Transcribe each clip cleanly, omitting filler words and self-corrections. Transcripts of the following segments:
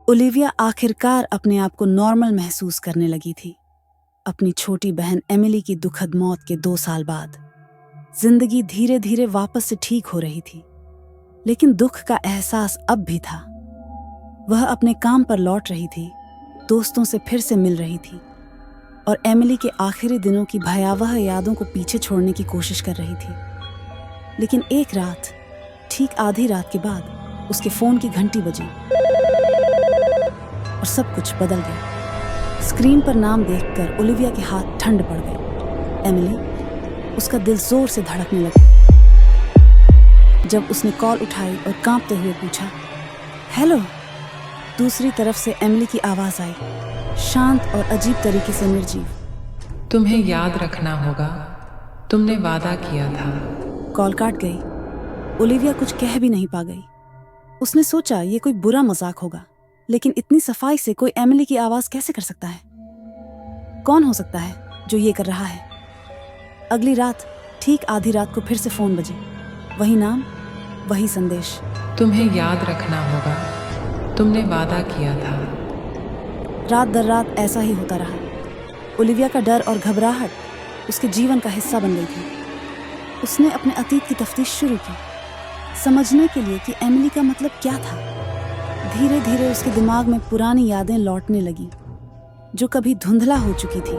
Olivia आखिरकार अपने आप को नॉर्मल महसूस करने लगी थी। अपनी छोटी बहन एमिली की दुखद मौत के 2 साल बाद जिंदगी धीरे धीरे वापस से ठीक हो रही थी, लेकिन दुख का एहसास अब भी था। वह अपने काम पर लौट रही थी, दोस्तों से फिर से मिल रही थी और एमिली के आखिरी दिनों की भयावह यादों को पीछे छोड़ने की कोशिश कर रही थी। लेकिन एक रात, ठीक आधी रात के बाद उसके फोन की घंटी बजी और सब कुछ बदल गया। स्क्रीन पर नाम देखकर ओलिविया के हाथ ठंड पड़ गए। एमिली। उसका दिल जोर से धड़कने लगा जब उसने कॉल उठाई और कांपते हुए पूछा, हेलो। दूसरी तरफ से एमिली की आवाज आई, शांत और अजीब तरीके से निर्जीव। तुम्हें याद रखना होगा, तुमने वादा किया था। कॉल काट गई। ओलिविया कुछ कह भी नहीं पा गई। उसने सोचा ये कोई बुरा मजाक होगा, लेकिन इतनी सफाई से कोई एमिली की आवाज कैसे कर सकता है? कौन हो सकता है जो ये कर रहा है? अगली रात, ठीक आधी रात को फिर से फोन बजे। वही नाम, वही संदेश। तुम्हें याद रखना होगा, तुमने वादा किया था। रात दर रात ऐसा ही होता रहा। ओलिविया का डर और घबराहट उसके जीवन का हिस्सा बन गई थी। उसने अपने अतीत की तफ्तीश शुरू की, समझने के लिए कि एमिली का मतलब क्या था। धीरे धीरे उसके दिमाग में पुरानी यादें लौटने लगी, जो कभी धुंधला हो चुकी थी।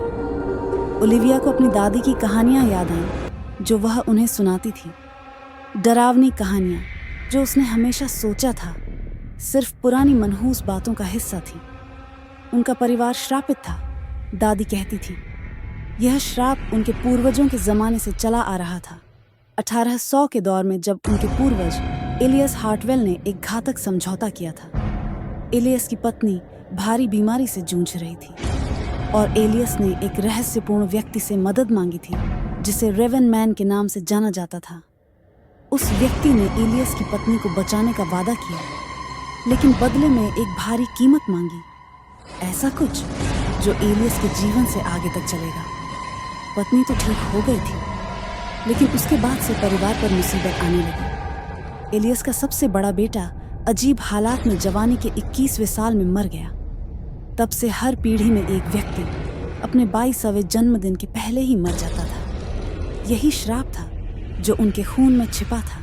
ओलिविया को अपनी दादी की कहानियां याद आईं, जो वह उन्हें सुनाती थी। डरावनी कहानियां जो उसने हमेशा सोचा था सिर्फ पुरानी मनहूस बातों का हिस्सा थी। उनका परिवार श्रापित था, दादी कहती थी। यह श्राप उनके पूर्वजों के जमाने से चला आ रहा था। 1800 के दौर में जब उनके पूर्वज एलियस हार्टवेल ने एक घातक समझौता किया था। एलियस की पत्नी भारी बीमारी से जूझ रही थी और एलियस ने एक रहस्यपूर्ण व्यक्ति से मदद मांगी थी, जिसे रेवन मैन के नाम से जाना जाता था। उस व्यक्ति ने एलियस की पत्नी को बचाने का वादा किया, लेकिन बदले में एक भारी कीमत मांगी, ऐसा कुछ जो एलियस के जीवन से आगे तक चलेगा। पत्नी तो ठीक हो गई थी, लेकिन उसके बाद से परिवार पर मुसीबत आने लगी। एलियस का सबसे बड़ा बेटा अजीब हालात में जवानी के 21वें साल में मर गया। तब से हर पीढ़ी में एक व्यक्ति अपने 22वें जन्मदिन के पहले ही मर जाता था। यही श्राप था जो उनके खून में छिपा था,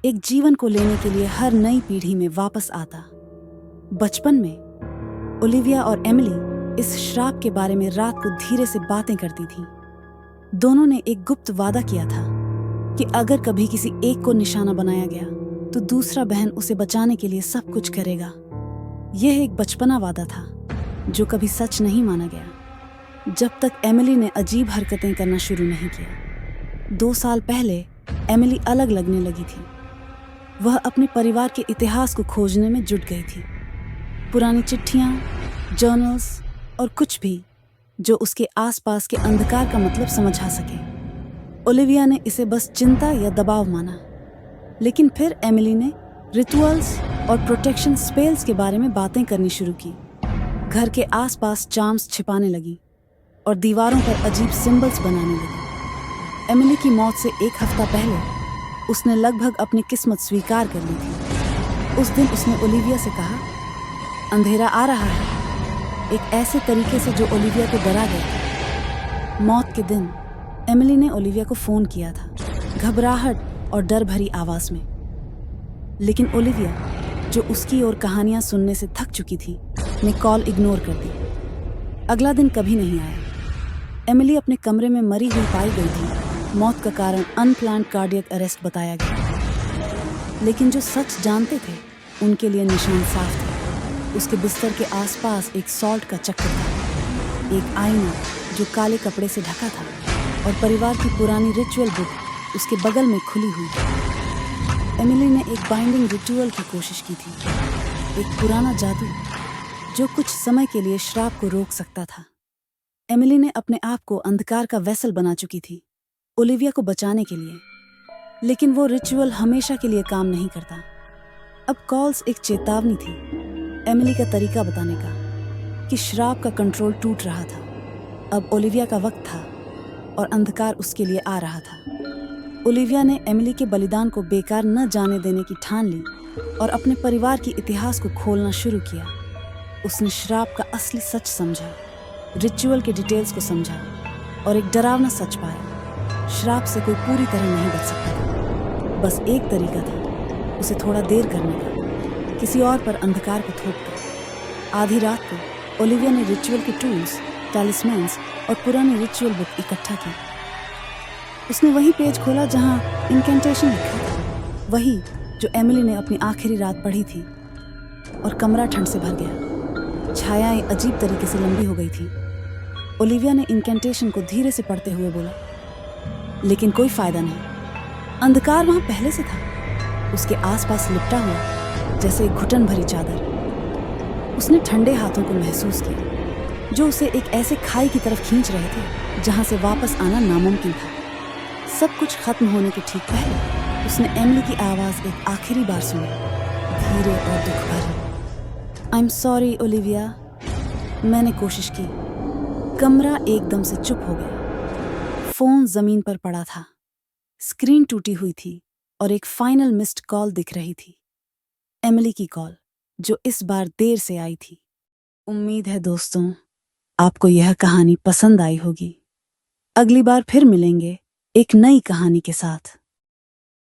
एक जीवन को लेने के लिए हर नई पीढ़ी में वापस आता। बचपन में ओलिविया और एमिली इस श्राप के बारे में रात को धीरे से बातें करती थीं। दोनों ने एक गुप्त वादा किया था कि अगर कभी किसी एक को निशाना बनाया गया तो दूसरा बहन उसे बचाने के लिए सब कुछ करेगा। यह एक बचपना वादा था जो कभी सच नहीं माना गया, जब तक एमिली ने अजीब हरकतें करना शुरू नहीं किया। 2 साल पहले एमिली अलग लगने लगी थी। वह अपने परिवार के इतिहास को खोजने में जुट गई थी। पुरानी चिट्ठियां, जर्नल्स और कुछ भी जो उसके आसपास के अंधकार का मतलब समझा सके। ओलिविया ने इसे बस चिंता या दबाव माना, लेकिन फिर एमिली ने रिचुअल्स और प्रोटेक्शन स्पेल्स के बारे में बातें करनी शुरू की। घर के आसपास चार्म्स छिपाने लगी और दीवारों पर अजीब सिंबल्स बनाने लगी। एमिली की मौत से 1 हफ्ता पहले उसने लगभग अपनी किस्मत स्वीकार कर ली थी। उस दिन उसने ओलिविया से कहा, अंधेरा आ रहा है, एक ऐसे तरीके से जो ओलिविया को डरा गया था। मौत के दिन एमिली ने ओलिविया को फोन किया था, घबराहट और डर भरी आवाज में। लेकिन ओलिविया, जो उसकी ओर कहानियां सुनने से थक चुकी थी, ने कॉल इग्नोर कर दी। अगला दिन कभी नहीं आया। एमिली अपने कमरे में मरी हुई पाई गई थी। मौत का कारण अनप्लान्ड कार्डियक अरेस्ट बताया गया, लेकिन जो सच जानते थे उनके लिए निशान साफ थे। उसके बिस्तर के आसपास एक सॉल्ट का चक्र था, एक आईना जो काले कपड़े से ढका था और परिवार की पुरानी रिचुअल बुक उसके बगल में खुली हुई थी। एमिली ने एक बाइंडिंग रिचुअल की कोशिश की थी, एक पुराना जादू जो कुछ समय के लिए श्राप को रोक सकता था। एमिली ने अपने आप को अंधकार का वेसल बना चुकी थी ओलिविया को बचाने के लिए, लेकिन वो रिचुअल हमेशा के लिए काम नहीं करता। अब कॉल्स एक चेतावनी थी, एमिली का तरीका बताने का कि श्राप का कंट्रोल टूट रहा था। अब ओलिविया का वक्त था और अंधकार उसके लिए आ रहा था। ओलिविया ने एमिली के बलिदान को बेकार न जाने देने की ठान ली और अपने परिवार के इतिहास को खोलना शुरू किया। उसने श्राप का असली सच समझा, रिचुअल के डिटेल्स को समझा और एक डरावना सच पाया। श्राप से कोई पूरी तरह नहीं बच सकता था। बस एक तरीका था, उसे थोड़ा देर करने का, किसी और पर अंधकार को थोपकर। आधी रात को ओलिविया ने रिचुअल के टूल्स, टैलिस्मैन्स और पुरानी रिचुअल बुक इकट्ठा की। उसने वही पेज खोला जहां इनकेंटेशन लिखा था, वही जो एमिली ने अपनी आखिरी रात पढ़ी थी, और कमरा ठंड से भर गया। छायाएं अजीब तरीके से लंबी हो गई थी। ओलिविया ने इनकेंटेशन को धीरे से पढ़ते हुए बोला, लेकिन कोई फायदा नहीं। अंधकार वहां पहले से था, उसके आसपास लिपटा हुआ जैसे एक घुटन भरी चादर। उसने ठंडे हाथों को महसूस किया जो उसे एक ऐसे खाई की तरफ खींच रहे थे जहां से वापस आना नामुमकिन था। सब कुछ खत्म होने के ठीक पहले उसने एमिली की आवाज एक आखिरी बार सुनी, धीरे और दुख भरी। I am sorry Olivia. मैंने कोशिश की। कमरा एकदम से चुप हो गया। फोन जमीन पर पड़ा था, स्क्रीन टूटी हुई थी और एक फाइनल मिस्ड कॉल दिख रही थी। एमिली की कॉल, जो इस बार देर से आई थी। उम्मीद है दोस्तों, आपको यह कहानी पसंद आई होगी। अगली बार फिर मिलेंगे एक नई कहानी के साथ।